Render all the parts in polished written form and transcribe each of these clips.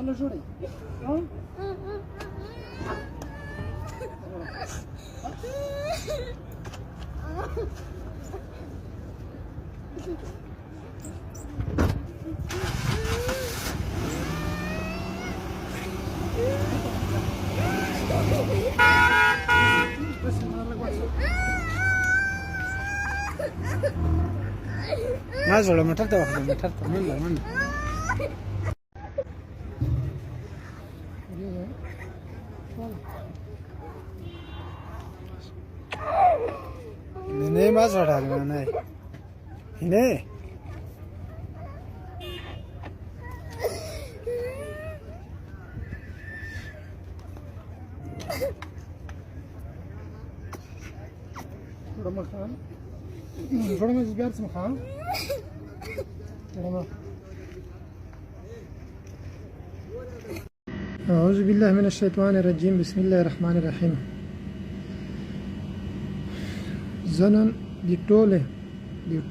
له جوړي ها ما زړه موټر ته وخت موټر ته منډه منډه نه ما زړه نه نه थोड़ा मैं प्यार से खा أعوذ بالله من الشيطان الرجيم بسم الله الرحمن الرحيم زنن دی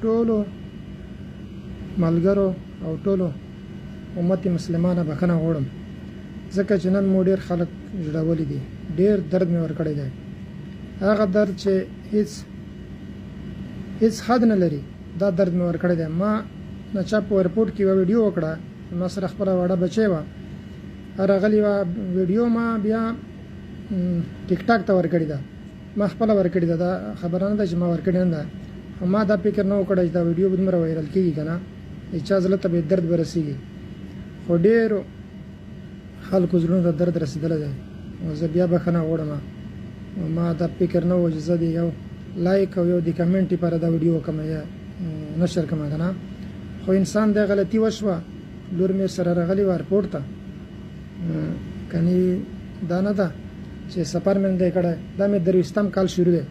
ټولو ملګرو او ټولو امت مسلمانه بخنه غوړم ځکه چې نن مو ډېر خلک جوړولي دي ډېر درد مې ورکړی دی هغه درد چې هیڅ حد نه لري دا درد مې ورکړی دی ما ناچا په ریپورټ کې یوه ویډیو وکړه ما سره خپله وړه بچی وه راغلې وه ویډیو ما بیا ټیک ټاک ته ورکړې ده ما خپله ورکړې ده دا خبره نه ده چې ما ورکړې نه ده خو ما دا فکر نه و کړی چې دا ویډیو به دومره وایرل کېږي که نه د چا زړه ته به درد به رسېږي خو ډېرو خلکو زړونو ته درد رسېدلی دی او زه بیا بښنه غواړم ما دا فکر نه و چې زه د یو لایک او یو د کمنټ لپاره دا ویډیو وکړم یا نشر کړم که نه خو انسان دا غلطي وشوه لور مې سره راغلې وه ریپورټ ته کنی دا نه ده چې سفر مې دی کړی دا مې 23 کال شروع دی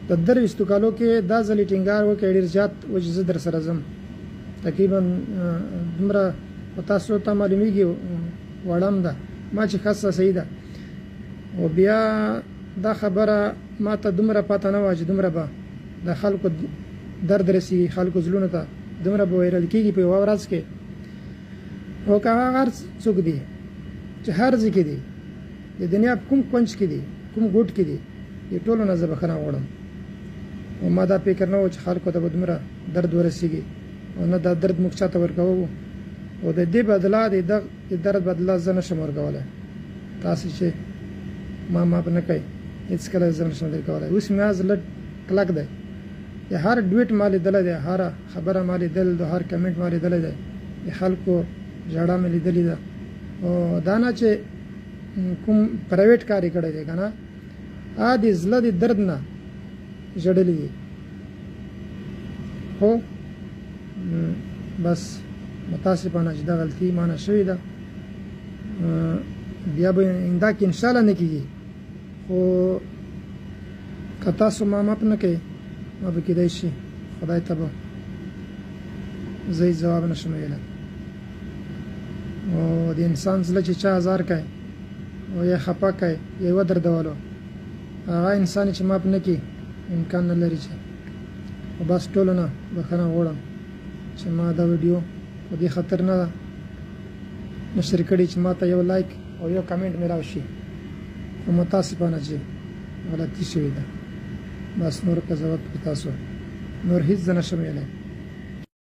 د 23 کالو کې دا ځلې ټینګار وکړی ډېر زیات و چې زه در سره ځم تقریبا دومره په تاسو ته معلومیږي وړم ده ما چې خاصه صحیح ده او بیا دا خبره ما ته دومره پته نه وه چې دومره به د خلکو درد رسېږي خلکو زړونو ته دومره به وایرل کېږي په یوه ورځ کې او که هغه هر څوک دی چې هر ځای کې دی د دنیا په کوم کونج کې دی کوم ګوټ کې دی د ټولو نه زه بښنه غواړم او ما دا فکر نه و چې خلکو ته به دومره درد ورسېږي او نه دا درد موږ چاته ورکوو او د دې بدله د درد بدله زه نشم ورکولی تاسې چې ما ماف نه کوئ هېڅکله زه نشم درکولی اوس مې زړه کلک دی د هر ډویټ ما لیدلی دی هره خبره ما لیدلی ده هر کمنټ ما لیدلی دی د خلکو ژړا مې لیدلې ده او دا نه چې کوم پرایویټ کار یې کړی دی که نه د زړه د درد نه ژړلي دي خو بس متاسفانه چې دا غلطي ما نه شوې ده بیا به آینده کې انشاءالله نه کېږي خو که تاسو ما ماف نه کوئ ما به کېدای شي خدای ته به زه هېڅ ځواب نشم ویلی او د انسان زړه چې چا ازار کوي او یا خفه کوي یا یې ودردولو هغه انسان چې ماف نه کړي امکان نه لري چې او بس ټولو نه بښنه غواړم چې ما دا ویډیو په دې خاطر نه ده نشر کړې چې ما ته یو لایک او یو کمنټ مې راشي خو متاسفانه چې غلطي شوې ده بس نور قضاوت په تاسو نور هېڅ زه نشم ویلی